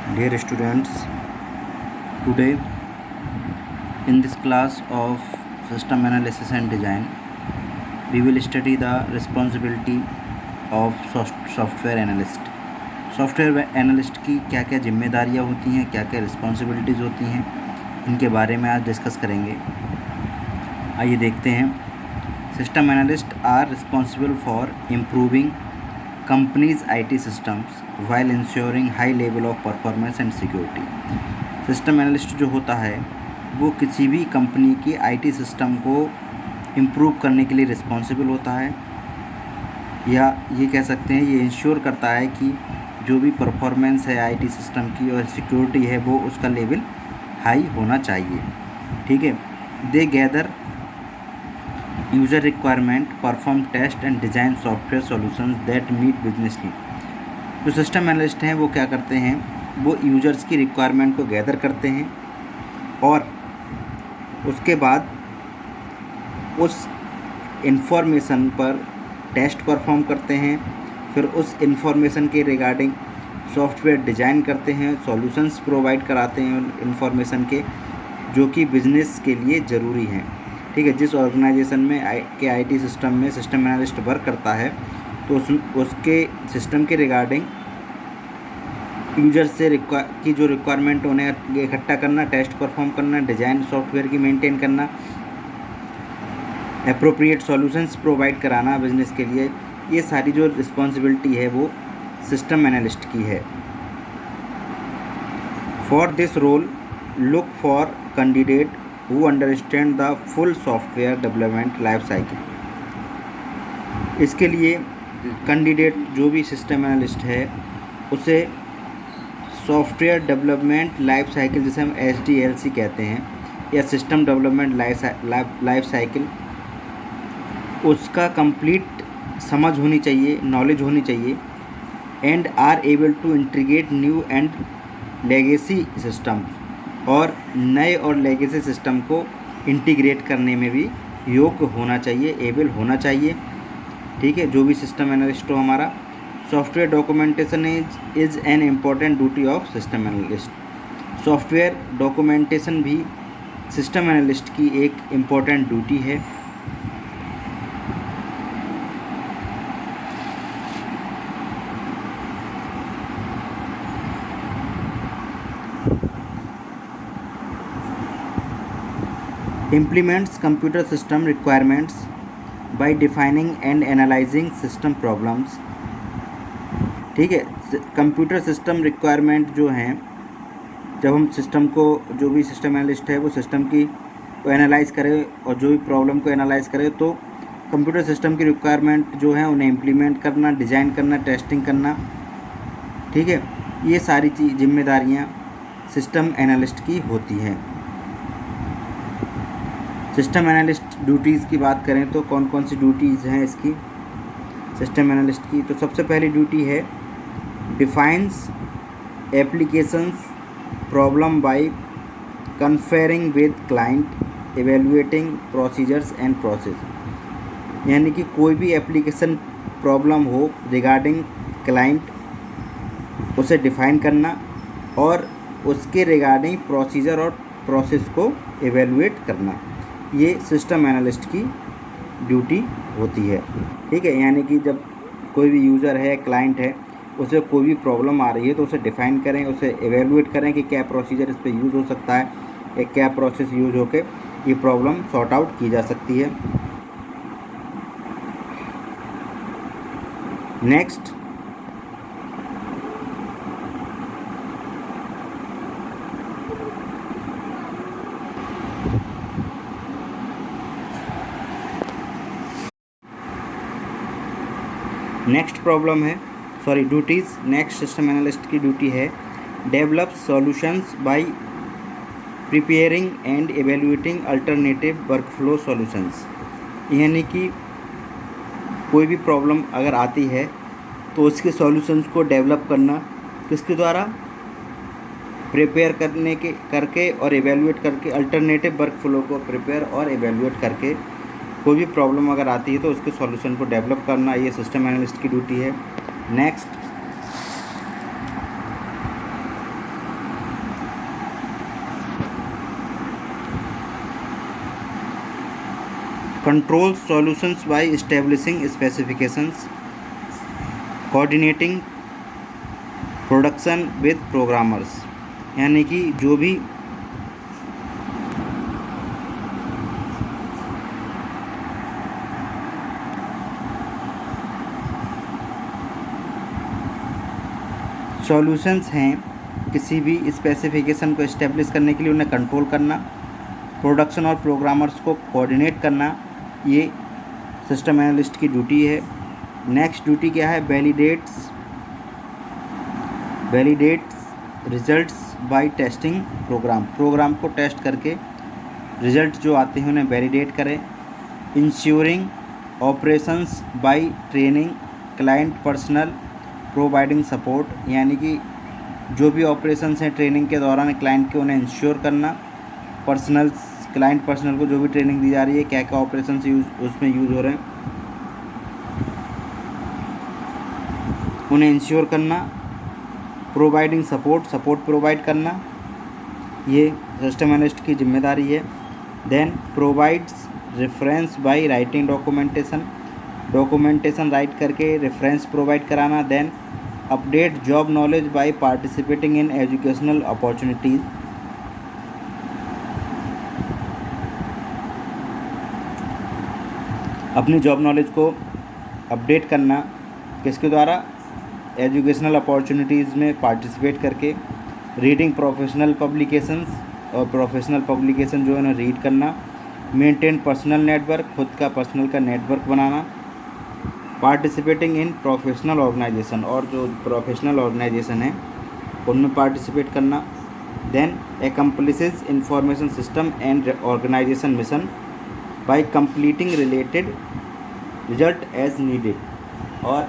Dear students, today in this class of System Analysis and Design, we will study the responsibility of software analyst. Software analyst की क्या क्या जिम्मेदारियां होती हैं, क्या क्या रिस्पॉन्सिबिलिटीज़ होती हैं, इनके बारे में आज डिस्कस करेंगे। आइए देखते हैं। System analyst are responsible for improving companies IT systems while ensuring high level of performance and security. System analyst जो होता है वो किसी भी कंपनी की IT सिस्टम को इम्प्रूव करने के लिए रिस्पॉन्सिबल होता है, या ये कह सकते हैं ये इंश्योर करता है कि जो भी परफॉर्मेंस है IT सिस्टम की और सिक्योरिटी है वो उसका लेवल हाई होना चाहिए। ठीक है। They gather user requirement, perform test and design software solutions that meet business need. जो सिस्टम एनालिस्ट हैं वो क्या करते हैं, वो यूज़र्स की रिक्वायरमेंट को गैदर करते हैं और उसके बाद उस इंफॉर्मेशन पर टेस्ट परफॉर्म करते हैं, फिर उस इंफॉर्मेशन के रिगार्डिंग सॉफ्टवेयर डिज़ाइन करते हैं, सॉल्यूशंस प्रोवाइड कराते हैं इंफॉर्मेशन के, जो कि बिज़नेस के लिए ज़रूरी हैं। ठीक है। जिस ऑर्गेनाइजेशन में के IT सिस्टम में सिस्टम एनालिस्ट वर्क करता है तो उसके सिस्टम के रिगार्डिंग यूजर से की जो रिक्वायरमेंट उन्हें इकट्ठा करना, टेस्ट परफॉर्म करना, डिज़ाइन सॉफ्टवेयर की मेंटेन करना, एप्रोप्रिएट सॉल्यूशंस प्रोवाइड कराना बिजनेस के लिए, ये सारी जो रिस्पॉन्सिबिलिटी है वो सिस्टम एनालिस्ट की है। For this role look for candidate who understand the full software development life cycle। इसके लिए कैंडिडेट जो भी सिस्टम एनालिस्ट है उसे सॉफ्टवेयर डेवलपमेंट लाइफ साइकिल, जिसे हम SDLC कहते हैं, या सिस्टम डेवलपमेंट लाइफ साइकिल, उसका कंप्लीट समझ होनी चाहिए, नॉलेज होनी चाहिए, and are able to integrate new and legacy systems, और नए और लेगेसी सिस्टम को इंटीग्रेट करने में भी योग्य होना चाहिए, एबल होना चाहिए। ठीक है। जो भी सिस्टम एनालिस्ट हो हमारा, software documentation is an important duty of system analyst. Software documentation भी सिस्टम एनालिस्ट की एक इम्पॉर्टेंट ड्यूटी है। Implements computer system requirements by defining and analyzing system problems। ठीक है। कंप्यूटर सिस्टम रिक्वायरमेंट जो हैं, जब हम सिस्टम को, जो भी सिस्टम एनालिस्ट है वो सिस्टम की को एनालाइज करे और जो भी प्रॉब्लम को एनालाइज करे, तो कंप्यूटर सिस्टम की रिक्वायरमेंट जो है उन्हें इम्प्लीमेंट करना, डिज़ाइन करना, टेस्टिंग करना। ठीक है। ये सारी जिम्मेदारियाँ सिस्टम एनालिस्ट की होती हैं। सिस्टम एनालिस्ट ड्यूटीज़ की बात करें तो कौन कौन सी ड्यूटीज़ हैं इसकी सिस्टम एनालिस्ट की, तो सबसे पहली ड्यूटी है defines applications problem by conferring with client, evaluating procedures and process. यानी कि कोई भी एप्लीकेशन प्रॉब्लम हो रिगार्डिंग क्लाइंट, उसे डिफ़ाइन करना और उसके रिगार्डिंग प्रोसीजर और प्रोसेस को एवेलुएट करना, ये सिस्टम एनालिस्ट की ड्यूटी होती है। ठीक है। यानी कि जब कोई भी यूज़र है, क्लाइंट है, उसे कोई भी प्रॉब्लम आ रही है तो उसे डिफ़ाइन करें, उसे एवेलुएट करें कि क्या प्रोसीजर इस पर यूज़ हो सकता है, या क्या प्रोसेस यूज़ होकर ये प्रॉब्लम सॉर्ट आउट की जा सकती है। नेक्स्ट, प्रॉब्लम है, ड्यूटीज़। नेक्स्ट सिस्टम एनालिस्ट की ड्यूटी है develop solutions bye preparing and evaluating alternative workflow solutions. यानी कि कोई भी प्रॉब्लम अगर आती है तो उसके सॉल्यूशंस को डेवलप करना, किसके द्वारा, प्रिपेयर करके और एवेलुएट करके, अल्टरनेटिव वर्कफ्लो को प्रिपेयर और एवेलुएट करके कोई भी प्रॉब्लम अगर आती है तो उसके सॉल्यूशन को डेवलप करना, ये सिस्टम एनालिस्ट की ड्यूटी है। Next, controls solutions by establishing specifications, coordinating production with programmers, यानी कि जो भी सॉल्यूशंस हैं किसी भी स्पेसिफिकेशन को इस्टेब्लिश करने के लिए उन्हें कंट्रोल करना, प्रोडक्शन और प्रोग्रामर्स को कोऑर्डिनेट करना, ये सिस्टम एनालिस्ट की ड्यूटी है। नेक्स्ट ड्यूटी क्या है? Validates results by testing program को टेस्ट करके रिजल्ट जो आते हैं उन्हें वैलिडेट करें। Ensuring operations by training client personnel providing support, यानी कि जो भी ऑपरेशंस हैं ट्रेनिंग के दौरान क्लाइंट के उन्हें इंश्योर करना। क्लाइंट पर्सनल को जो भी ट्रेनिंग दी जा रही है क्या क्या ऑपरेशंस उसमें यूज़ हो रहे हैं उन्हें इंश्योर करना। प्रोवाइडिंग सपोर्ट प्रोवाइड करना, ये सिस्टम एनालिस्ट की जिम्मेदारी है। Then provides reference by writing documentation write करके रेफरेंस प्रोवाइड कराना। Then update job knowledge by participating in educational opportunities, अपनी जॉब नॉलेज को अपडेट करना किसके द्वारा? एजुकेशनल अपॉर्चुनिटीज़ में पार्टिसिपेट करके। रीडिंग प्रोफेशनल पब्लिकेशंस, और प्रोफेशनल पब्लिकेशन जो है ना रीड करना। मेंटेन पर्सनल नेटवर्क, खुद का पर्सनल का नेटवर्क बनाना। पार्टिसिपेटिंग इन प्रोफेशनल ऑर्गेनाइजेशन, और जो प्रोफेशनल ऑर्गेनाइजेशन है उनमें पार्टिसिपेट करना। Then accomplishes information system and organization mission by completing related result as needed, और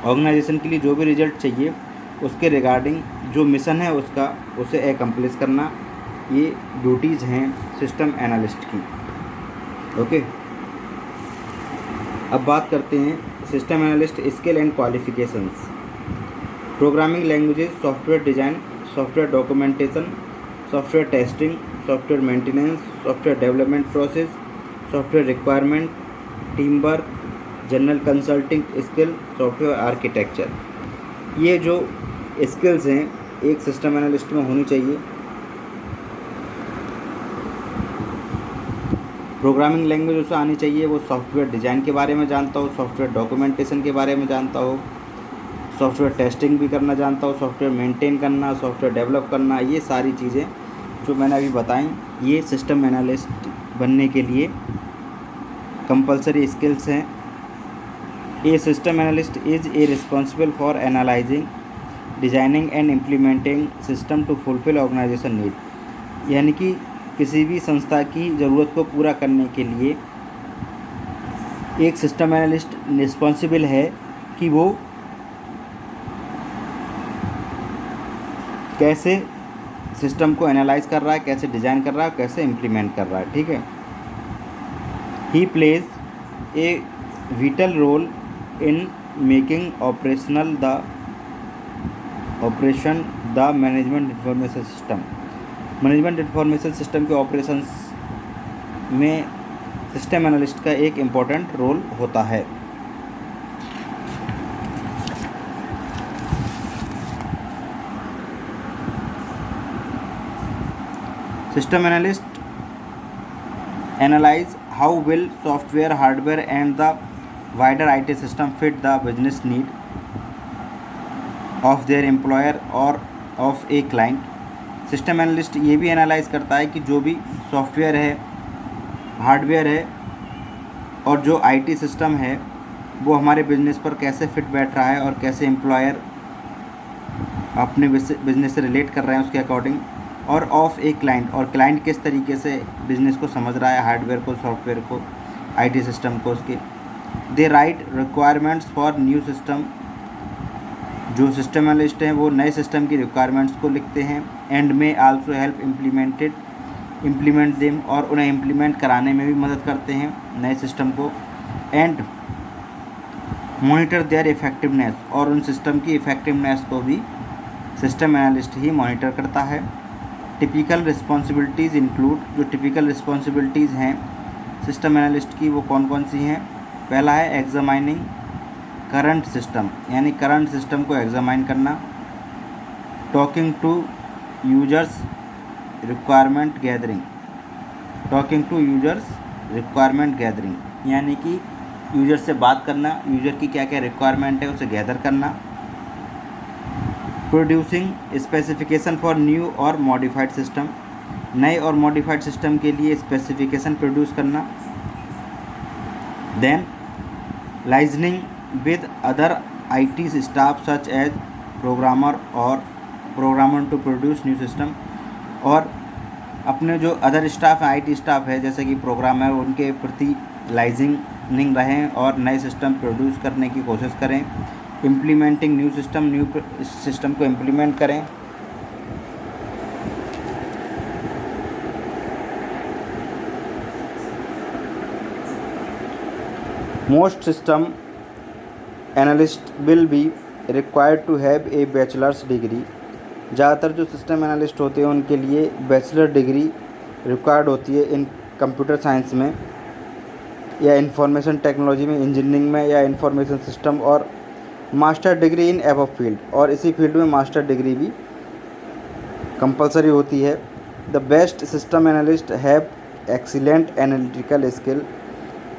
ऑर्गेनाइजेशन के लिए जो भी रिजल्ट चाहिए उसके रिगार्डिंग जो मिशन है उसे एकम्प्लिश करना। ये ड्यूटीज़ हैं सिस्टम एनालिस्ट की। ओके, अब बात करते हैं system analyst skill and qualifications. Programming languages, software design, software documentation, software testing, software maintenance, software development process, software requirement, team work, general consulting skill, software architecture, ये जो skills हैं एक system analyst में होनी चाहिए। प्रोग्रामिंग लैंग्वेज उसे आनी चाहिए, वो सॉफ्टवेयर डिज़ाइन के बारे में जानता हो, सॉफ्टवेयर डॉक्यूमेंटेशन के बारे में जानता हो, सॉफ्टवेयर टेस्टिंग भी करना जानता हो, सॉफ्टवेयर मेंटेन करना, सॉफ्टवेयर डेवलप करना, ये सारी चीज़ें जो मैंने अभी बताई ये सिस्टम एनालिस्ट बनने के लिए कंपलसरी स्किल्स हैं। A system analyst is a responsible for analysing, designing and implementing system to fulfil organization need, यानी कि किसी भी संस्था की ज़रूरत को पूरा करने के लिए एक सिस्टम एनालिस्ट रिस्पॉन्सिबल है कि वो कैसे सिस्टम को एनालाइज कर रहा है, कैसे डिज़ाइन कर रहा है, कैसे इम्प्लीमेंट कर रहा है। ठीक है, he plays a vital role in making operation the management information system के ऑपरेशंस में सिस्टम एनालिस्ट का एक इम्पॉर्टेंट रोल होता है। System analyst analyse how will software, hardware and the wider IT system fit the business need of their employer और of a client. System analyst ये भी analyse करता है कि जो भी सॉफ्टवेयर है, हार्डवेयर है और जो IT सिस्टम है वो हमारे बिजनेस पर कैसे फिट बैठ रहा है और कैसे एम्प्लॉयर अपने बिजनेस से रिलेट कर रहे हैं उसके अकॉर्डिंग, और ऑफ ए क्लाइंट, और क्लाइंट किस तरीके से बिजनेस को समझ रहा है, हार्डवेयर को, सॉफ्टवेयर को, IT सिस्टम को उसके। They write requirements for new system, जो सिस्टम एनालिस्ट हैं वो नए सिस्टम की रिक्वायरमेंट्स को लिखते हैं। एंड में आल्सो हेल्प इम्प्लीमेंट देम, और उन्हें इम्प्लीमेंट कराने में भी मदद करते हैं नए सिस्टम को। एंड मॉनिटर देयर इफ़ेक्टिवनेस, और उन सिस्टम की इफ़ेक्टिवनेस को भी सिस्टम एनालिस्ट ही मॉनिटर करता है। टिपिकल रिस्पॉन्सिबिलिटीज़ इंक्लूड, जो टिपिकल रिस्पॉन्सिबिलिटीज़ हैं सिस्टम एनालिस्ट की वो कौन कौन सी हैं। पहला है एग्जामाइनिंग करंट सिस्टम, यानी करंट सिस्टम को एग्जामाइन करना। Talking to users requirement gathering, talking to users requirement gathering, यानी कि यूजर से बात करना, यूजर की क्या क्या रिक्वायरमेंट है उसे गैदर करना। प्रोड्यूसिंग स्पेसिफिकेशन फॉर न्यू और मॉडिफाइड सिस्टम, नए और मॉडिफाइड सिस्टम के लिए स्पेसिफिकेशन प्रोड्यूस करना। Then liaising with other IT staff such as programmer to produce new system, और अपने जो अदर स्टाफ है IT स्टाफ है जैसे कि प्रोग्रामर, उनके प्रति लाइजनिंग रहें और नए सिस्टम प्रोड्यूस करने की कोशिश करें। इम्प्लीमेंटिंग न्यू सिस्टम को इम्प्लीमेंट करें। Most system analyst will be required to have a bachelor's degree, ज़्यादातर जो सिस्टम एनालिस्ट होते हैं उनके लिए बैचलर डिग्री रिक्वायर्ड होती है इन कंप्यूटर साइंस में या इंफॉर्मेशन टेक्नोलॉजी में, इंजीनियरिंग में या इंफॉर्मेशन सिस्टम, और master degree in above field, और इसी फील्ड में मास्टर डिग्री भी कंपलसरी होती है। The best system analyst have excellent analytical skill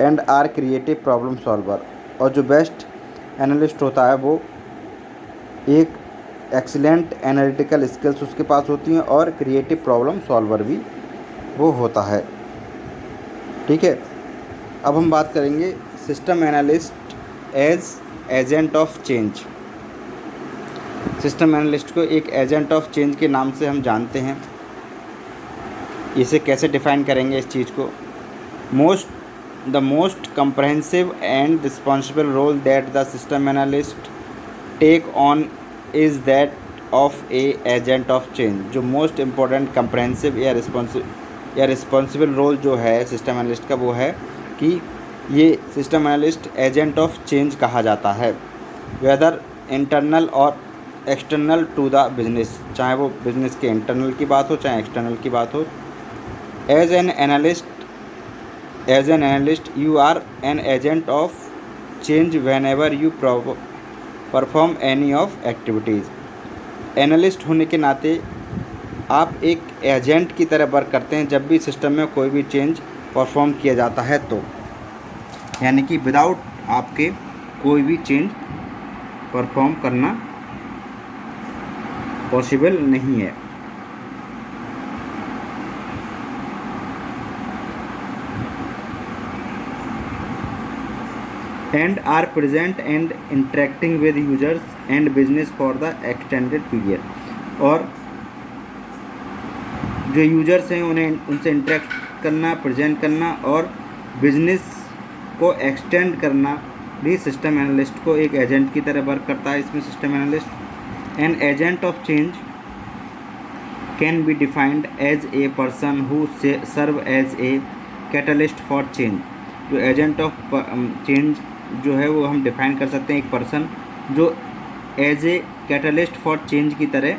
and are creative problem solver, और जो बेस्ट एनालिस्ट होता है वो एक एक्सीलेंट एनालिटिकल स्किल्स उसके पास होती हैं और क्रिएटिव प्रॉब्लम सॉल्वर भी वो होता है। ठीक है, अब हम बात करेंगे system analyst as agent of change. System analyst को एक एजेंट ऑफ चेंज के नाम से हम जानते हैं। इसे कैसे डिफाइन करेंगे इस चीज़ को। The most comprehensive and responsible role that the system analyst take on is that of a agent of change। जो मोस्ट इम्पोर्टेंट comprehensive या रिस्पॉन्सिबल रोल जो है सिस्टम एनालिस्ट का वो है कि ये system analyst agent of change कहा जाता है, वेदर इंटरनल और एक्सटर्नल टू द बिजनेस, चाहे वो बिजनेस के इंटरनल की बात हो चाहे एक्सटर्नल की बात हो। As an analyst you are an agent of change whenever you perform any of activities। Analyst होने के नाते आप एक एजेंट की तरह वर्क करते हैं जब भी सिस्टम में कोई भी चेंज परफॉर्म किया जाता है तो, यानी कि विदाउट आपके कोई भी चेंज परफॉर्म करना पॉसिबल नहीं है। and are present and interacting with users and business for the extended period, और जो यूजर्स हैं उनसे इंटरेक्ट करना, प्रेजेंट करना और बिजनेस को एक्सटेंड करना भी सिस्टम एनालिस्ट को एक एजेंट की तरह वर्क करता है। इसमें system analyst an agent of change can be defined as a person who serve as a catalyst for change. जो एजेंट ऑफ चेंज जो है वो हम डिफाइन कर सकते हैं एक पर्सन जो as a catalyst for change की तरह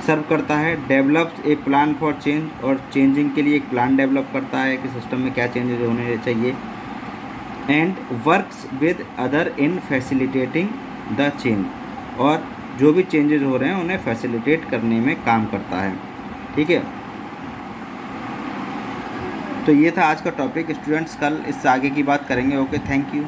सर्व करता है। Develops a plan for change, और चेंजिंग के लिए एक प्लान डेवलप करता है कि सिस्टम में क्या चेंजेस होने चाहिए। And works with other in facilitating the change, और जो भी चेंजेस हो रहे हैं उन्हें फैसिलिटेट करने में काम करता है। ठीक है, तो ये था आज का टॉपिक स्टूडेंट्स, कल इससे आगे की बात करेंगे। Okay, thank you.